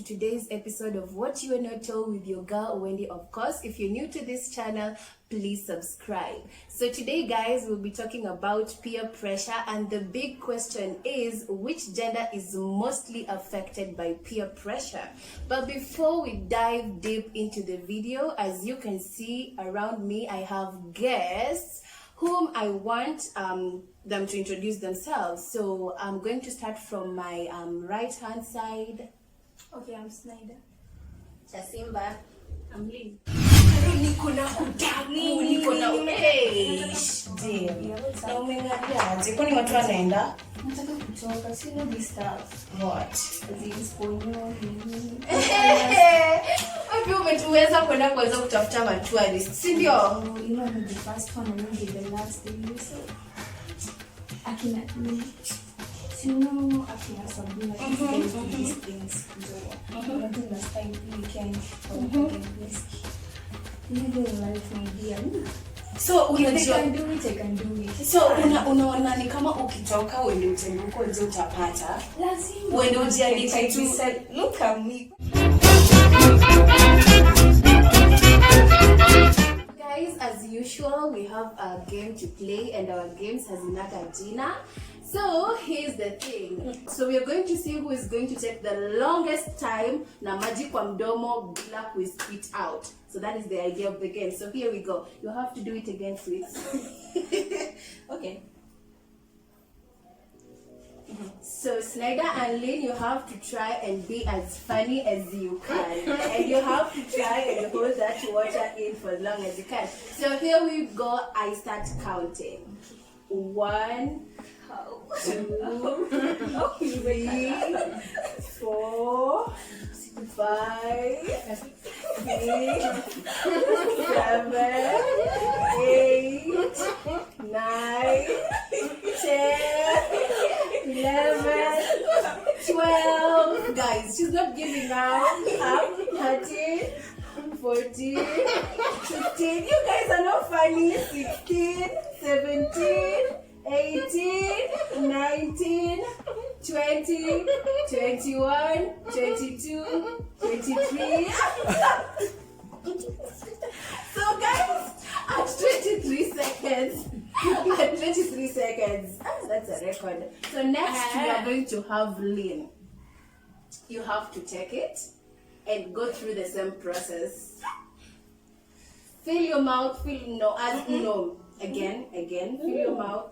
to today's episode of What You Are Not Told with your girl Wendy. Of course, if you're new to this channel, please subscribe. So today, guys, we'll be talking about peer pressure, and the big question is, which gender is mostly affected by peer pressure? But before we dive deep into the video, as you can see around me, I have guests whom I want them to introduce themselves. So I'm going to start from my right hand side. Okay, I'm Snyder. Chasimba. I'm Lynn. Niko na utamu, niko na na umeng'ariaje? Kwani watu wanaenda? Nataka kutoka, sina distance. What? Zisponyo nini? Wapi umetuweza kwenda kuweza kutafuta ma tourists, si ndio? You know, I'm the first one and I'm the last day, so akina nini? Sino akina Sabina, these things. So, until last time we came from the whiskey. Living life, my dear. So unajua, I can do it. so unaona ni kama ukitoka uende utembee huko nje utapata. Lazima. Uende ujiandike tu. Look at me. Guys, as usual, we have a game to play, and our games has another Gina. So here's the thing. So we are going to see who is going to take the longest time na maji kwa mdomo bila kuspit out. So that is the idea of the game. So here we go. You have to do it again, sweets. Okay. So Snyder and Lynn, you have to try and be as funny as you can. And you have to try and hold that water in for as long as you can. So here we go. I start counting. 1, 2, 3, 4, 5, 6, 7, 8, 9, 10, 11, 12. Guys, she's not giving up. 13, 14, 15. You guys are not funny. 16, 17, 18, 19, 20, 21, 22, 23. So guys, at 23 seconds, that's a record. So next we are going to have Lynn. You have to take it and go through the same process. Fill your mouth, no. Again, fill your mouth.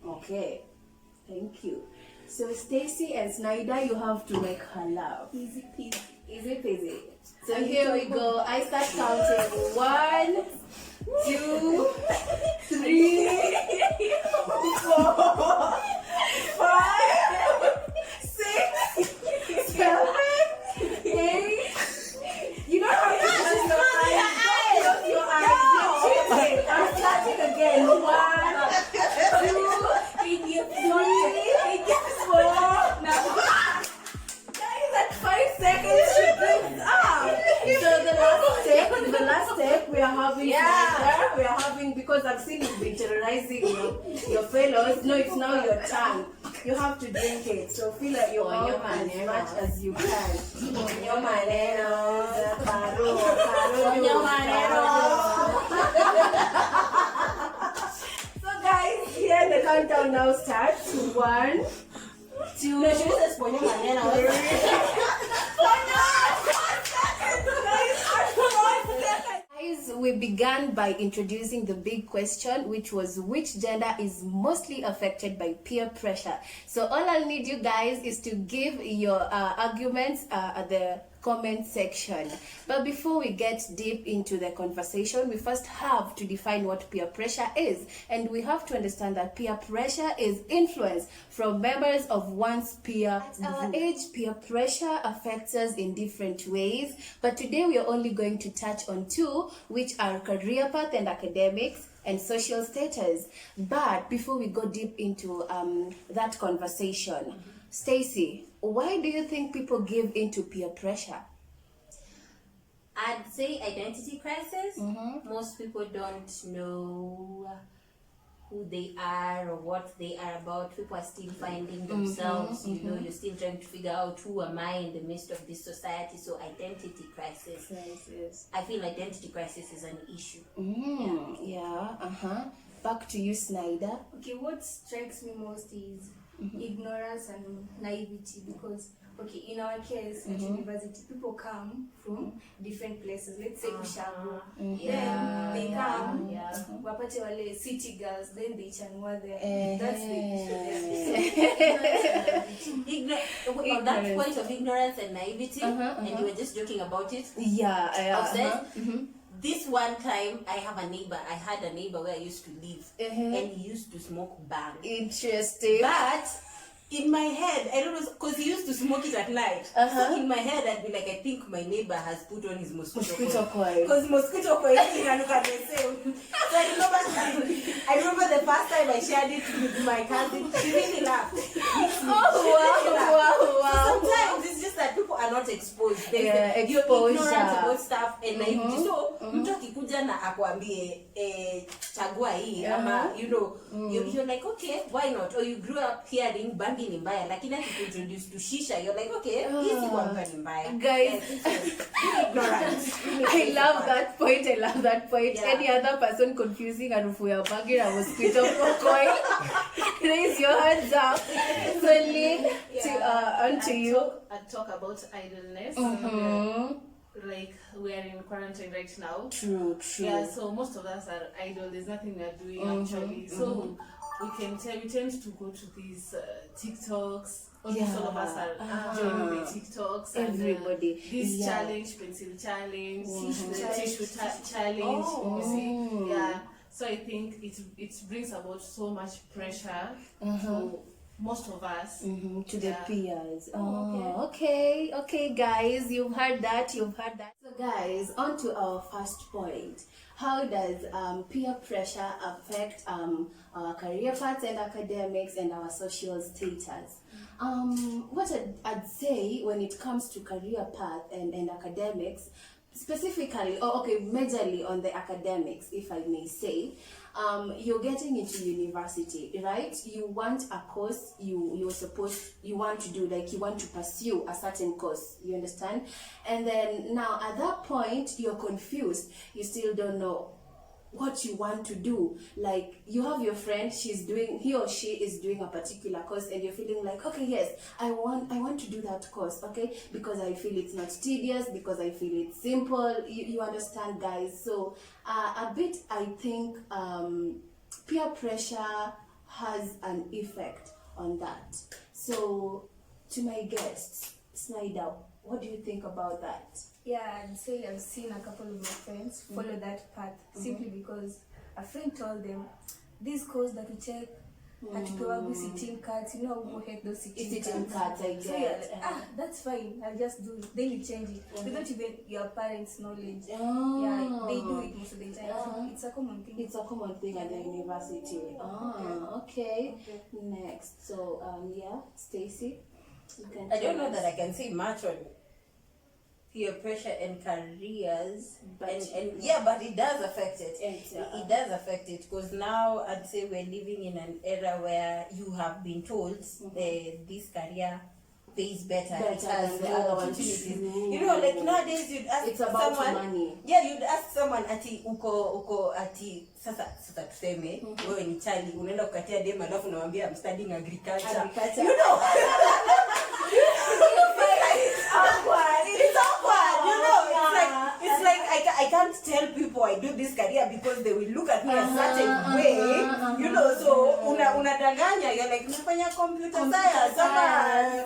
Okay, thank you. So Stacy and Snyder, you have to make her laugh. Easy peasy. Easy peasy. So here we go. I start counting. 1, 2, 3, 4, 5, 6, 7, 8. You don't have to close your eyes. Don't close your eyes. You're cheating. I'm starting again. 1, 2, 3, 4. Guys, at 5 seconds she brings up. So the last step we are having together. We are having, because I've seen you've been terrorizing your fellows. No, it's now your turn. You have to drink it. So feel like you're as much as you can. So guys, here the countdown now starts. 1, 2, 3. We began by introducing the big question, which was which gender is mostly affected by peer pressure. So all I'll need you guys is to give your arguments at the comment section. But before we get deep into the conversation, we first have to define what peer pressure is. And we have to understand that peer pressure is influence from members of one's peer group. At our age, peer pressure affects us in different ways. But today we are only going to touch on 2, which are career path and academics, and social status. But before we go deep into that conversation, Stacy, why do you think people give into peer pressure? I'd say identity crisis. Most people don't know who they are or what they are about. People are still finding themselves. You know, you're still trying to figure out who am I in the midst of this society. So identity crisis. Yes. I feel identity crisis is an issue. Back to you, Snyder. Okay, what strikes me most is ignorance and naivety, because in our case at university, people come from different places. Let's say Ushago, then they come, wapate wale city girls, then they chanua there. That's the On that point of ignorance and naivety, and you were just joking about it. This one time, I had a neighbor where I used to live, and he used to smoke bang. Interesting. But in my head, I don't know, because he used to smoke it at night. So in my head, I'd be like, I think my neighbor has put on his mosquito coil. Because mosquito coil is the same. So I remember the first time I shared it with my cousin, she really laughed. Wow. Sometimes it's just that people are not exposed. You're ignorant about stuff and naivety. So mtu akikuja na akwambie chagua hii ama you're like, okay, why not? Or you grew up hearing bangi ni mbaya, lakini akikuintroduce to shisha, you're like, okay, hii si kwamba ni mbaya. Guys, ignorant. I love that point. Any other person confusing harufu ya bangi na mosquito coil, raise your hands up. So Lynn, onto you. I talk about idleness. Like we are in quarantine right now. True. Yeah, so most of us are idle. There's nothing we are doing actually. So we tend to go to these TikToks. Almost all of us are joining the TikToks. Everybody. And, this challenge, pencil challenge, tissue challenge. You see, yeah. So I think it brings about so much pressure to most of us, to the peers. Okay, guys, you've heard that. So guys, on to our first point. How does peer pressure affect our career paths and academics and our social status? What I'd say when it comes to career path and academics, specifically, majorly on the academics, if I may say, you're getting into university, right? You want a course you want to do, like you want to pursue a certain course, you understand? And then now at that point, you're confused. You still don't know what you want to do. Like you have your friend, he or she is doing a particular course, and you're feeling like, okay, yes, I want to do that course, okay, because I feel it's not tedious, because I feel it's simple. You understand, guys? So a bit, I think peer pressure has an effect on that. So to my guests, Snyder, what do you think about that? Yeah, I'd say I've seen a couple of my friends follow that path simply because a friend told them, this course that we check at Tuagu sitting cards, who hate those sitting cards. I get. So you're like, that's fine, I'll just do it. Then you change it without even your parents' knowledge. Yeah, they do it most of the time. So it's a common thing. It's a common thing at the university. Okay. Next. So, Stacy, you can. I don't know that I can say much on peer pressure and careers, but it does affect it. It does affect it, because now I'd say we're living in an era where you have been told this career pays better. It has more opportunities. Like nowadays you'd ask it's about someone, money. Yeah, you'd ask someone ati uko ati sasa tuseme wewe ni chali unaenda kukatia dem alafu unamwambia I'm studying agriculture. It's awkward. It's like I can't tell people I do this career because they will look at me a certain way. So unadanganya, you're like nafanya computer science ama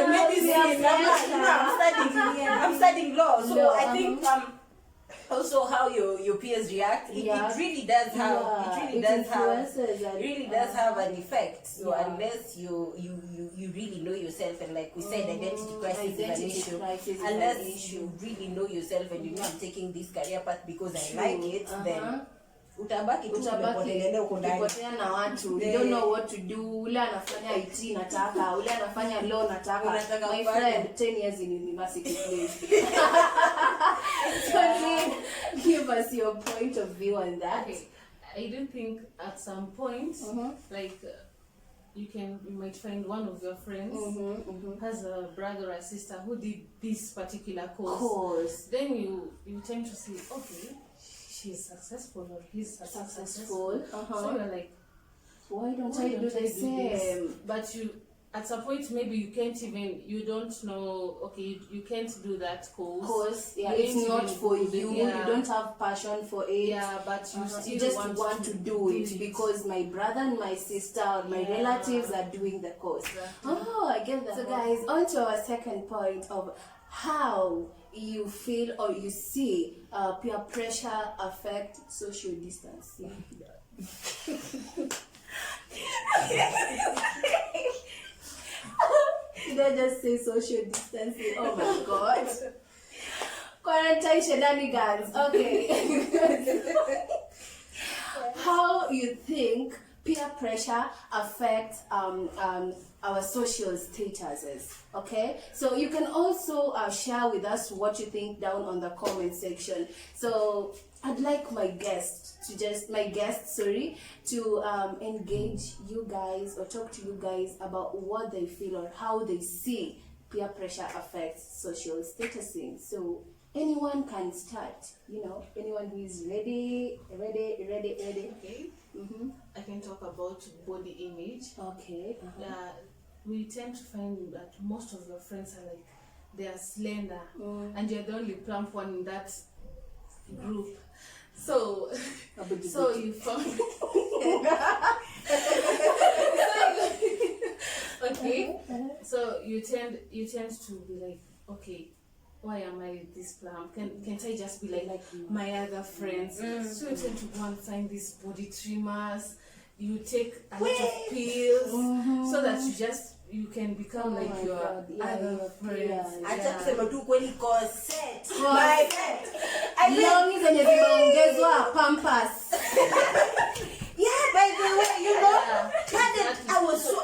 medicine, I'm studying law. So I think also how your peers react, it really does have an effect. So unless you really know yourself, and like we said, identity crisis is an issue. Unless you really know yourself and you know I'm taking this career path because I like it, then utabaki ukipotea na watu. You don't know what to do. Ule anafanya IT nataka, ule anafanya law nataka. My friend 10 years in university, please. So give us your point of view on that. Okay. I don't think at some point, like you might find one of your friends has a brother or a sister who did this particular course. Then you tend to see, okay, she's successful or he's successful. So you're like, why don't I do the same? But at some point maybe you don't know, okay, you can't do that course. It's not for you. You don't have passion for it. Yeah, but you still just want to do it because my brother and my sister or my relatives are doing the course. Exactly. Oh, I get that. So guys, on to our second point of how you feel or you see peer pressure affect social distancing. Did I just say social distancing? Oh my god. Quarantine shenanigans. Okay. How you think peer pressure affects our social statuses? Okay, so you can also share with us what you think down on the comment section. So I'd like my guests to engage you guys or talk to you guys about what they feel or how they see peer pressure affects social statusing. So anyone can start, anyone who is ready. Okay. I can talk about body image. Okay. We tend to find that most of your friends are like, they are slender and you're the only plump one in that group. So you found okay. So you tend to be like, okay, why am I this plump? Can't I just be like my other friends? So you tend to go and find these body trimmers. You take a lot of pills so that you can become like your other friends. Acha kusema tu kweli corset. My friend. Longi zenye zimeongezwa pampers. Yeah, by the way, I was so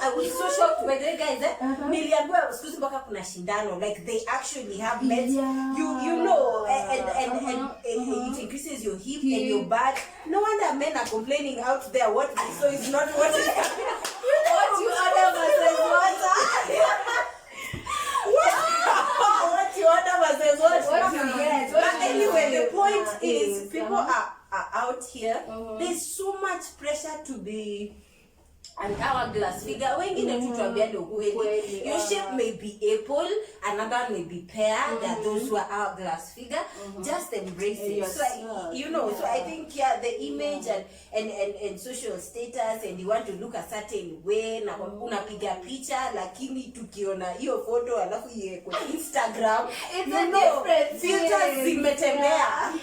shocked by the guys. Niliambiwa excuse mpaka kuna shindano, like they actually have meds. You know, and it increases your hip and your back. No wonder men are complaining out there. So it's not what is happening. What you order versus water. What you order versus what you get. But anyway, the point is people are out here. There's so much pressure to be an hourglass figure. Wengine tu tuambiane ukweli. Your shape may be apple, another may be pear. There are those who are hourglass figure. Just embrace it. So so I think the image and social status, and you want to look a certain way, na unapiga picha lakini tukiona hiyo photo alafu iwekwe Instagram, different filters zimetembea.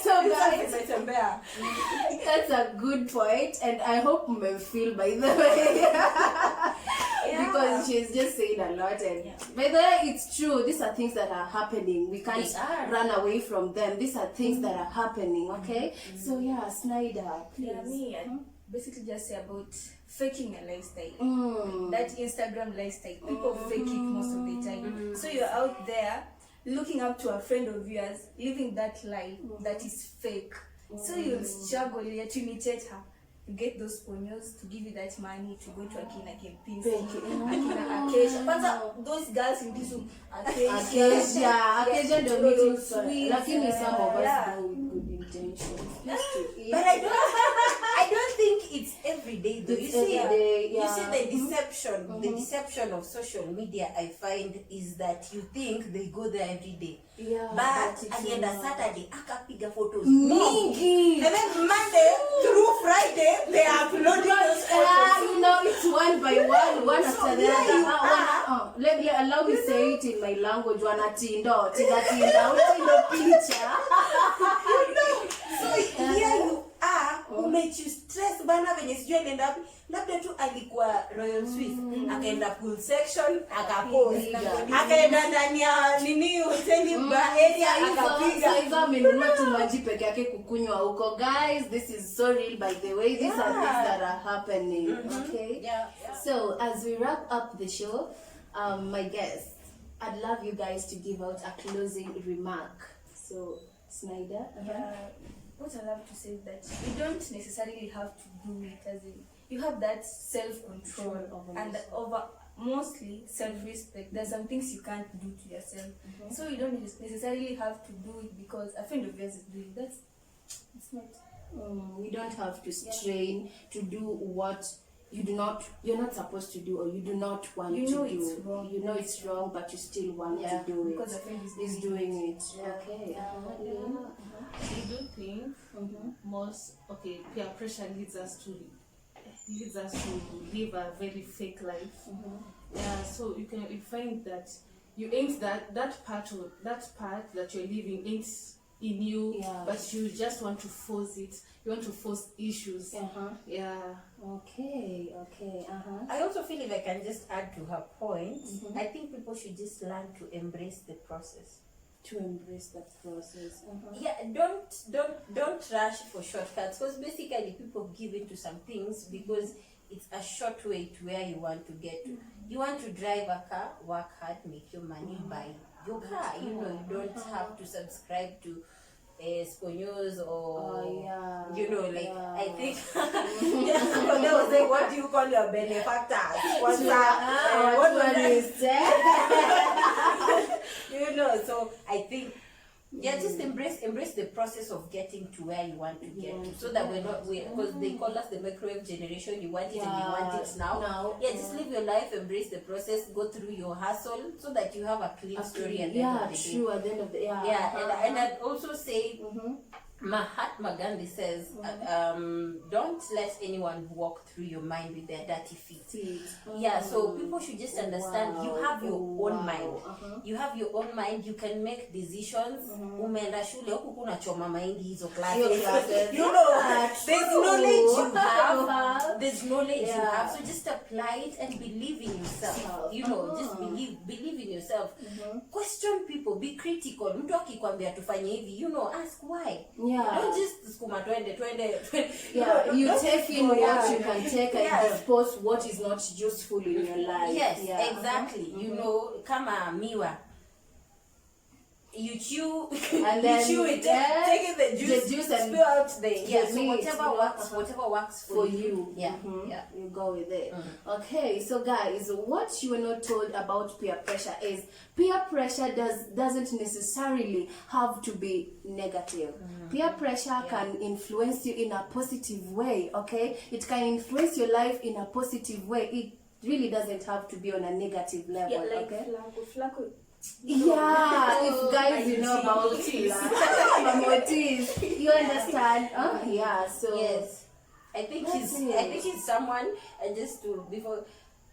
So guys, that's a good point, and I hope you feel by the way. Because she's just saying a lot, and by the way, it's true. These are things that are happening. We can't run away from them. These are things that are happening. Okay, so Snyder, please. Basically just say about faking a lifestyle. That Instagram lifestyle, people fake it most of the time. So you're out there looking up to a friend of yours, living that life that is fake. So you'll struggle, yet you imitate her. You get those ponyos to give you that money to go to Akina Kempinski, Akina Acacia. But those girls in this room, Acacia don't need to sweet. Lakini some of us go with good intentions. But I don't think it's every day though. You see the deception of social media I find is that you think they go there every day. But again, Saturday akapiga photos mingi, and then Monday through Friday they are uploading those photos. It's one by one after the other. Allow me say it in my language. Tinda picha. So here you are, who made you stress bana venye sijui alienda labda tu alikuwa Royal Swiss akaenda pool section akapost akaenda ndani ya nini hoteli area akapiga hizo amenunua tu maji peke yake kukunywa huko. Guys, this is so real, by the way. These are things that are happening. Okay, so as we wrap up the show, my guests, I'd love you guys to give out a closing remark. So Snyder, what I love to say is that you don't necessarily have to do it, as in you have that self-control over and yourself. over mostly self-respect. There's some things you can't do to yourself, so you don't necessarily have to do it because a friend of yours is doing that. It's not. You don't have to strain to do what you're not supposed to do, or you do not want You to know do. it's wrong. You know it's wrong, but you still want Yeah, to do it. because a friend is doing it. Yeah. Okay. I do think peer pressure leads us to live a very fake life. Yeah, so you find that you ain't that part that you're living ain't in you, Yeah. but you just want to force it. You want to force issues. Yeah. Okay. I also feel, if I can just add to her point, I think people should just learn to embrace the process. To embrace that process. Yeah, don't rush for shortcuts, because basically people give into some things because it's a short way to where you want to get to. You want to drive a car, work hard, make your money, buy your car. You know, you don't have to subscribe to Sponios or you know, like I think yeah, they was like, what do you call your benefactors? What's that? What one is you know, so I think just embrace the process of getting to where you want to get to, so that we're not because they call us the microwave generation. You want it and you want it now. Just live your life, embrace the process, go through your hustle, so that you have a clean story at the end of the day. True. At the end of the And I'd also say Mahatma Gandhi says, don't let anyone walk through your mind with their dirty feet. Yeah, so people should just understand you have your own mind. You have your own mind, you can make decisions. Umeenda shule huku kuna choma mahindi hizo classes. You know, there's knowledge you have. There's knowledge you have. So just apply it and believe in yourself. You know, just believe in yourself. Question people, be critical. Mtu akikwambia tufanye hivi, you know, ask why. Don't just skuma twende. Yeah, you take in what you can take and dispose what is not useful in your life. Yes, exactly. You know, kama miwa. You chew and then you chew it, take the juice and spill out so whatever works for you. Yeah. You go with it. Okay, so guys, what you were not told about peer pressure is peer pressure doesn't necessarily have to be negative. Peer pressure can influence you in a positive way. Okay, it can influence your life in a positive way. It really doesn't have to be on a negative level. Yeah, like okay. Flaco. Yeah, if guys you know about Mamotis, you understand? So yes, I think he's someone.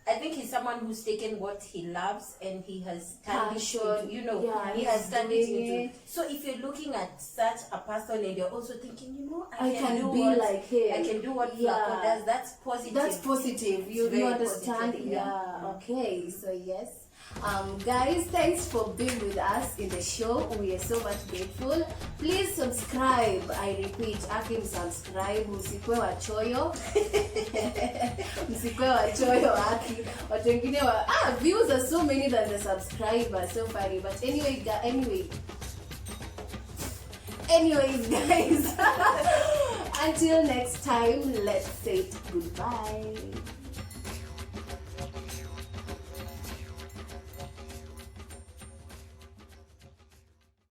I think he's someone who's taken what he loves and he has turned it into, he has turned it into. So if you're looking at such a person and you're also thinking, you know, I can be like him. I can do what Flaco does. That's positive. That's positive. You understand? Positive, Okay. So yes. Guys, thanks for being with us in the show. We are so much grateful. Please subscribe. I repeat, subscribe. Msikwe wachoyo. Msikwe wachoyo aki. Watu wengine views are so many than the subscribers. So funny. But anyways, guys. Until next time, let's say goodbye.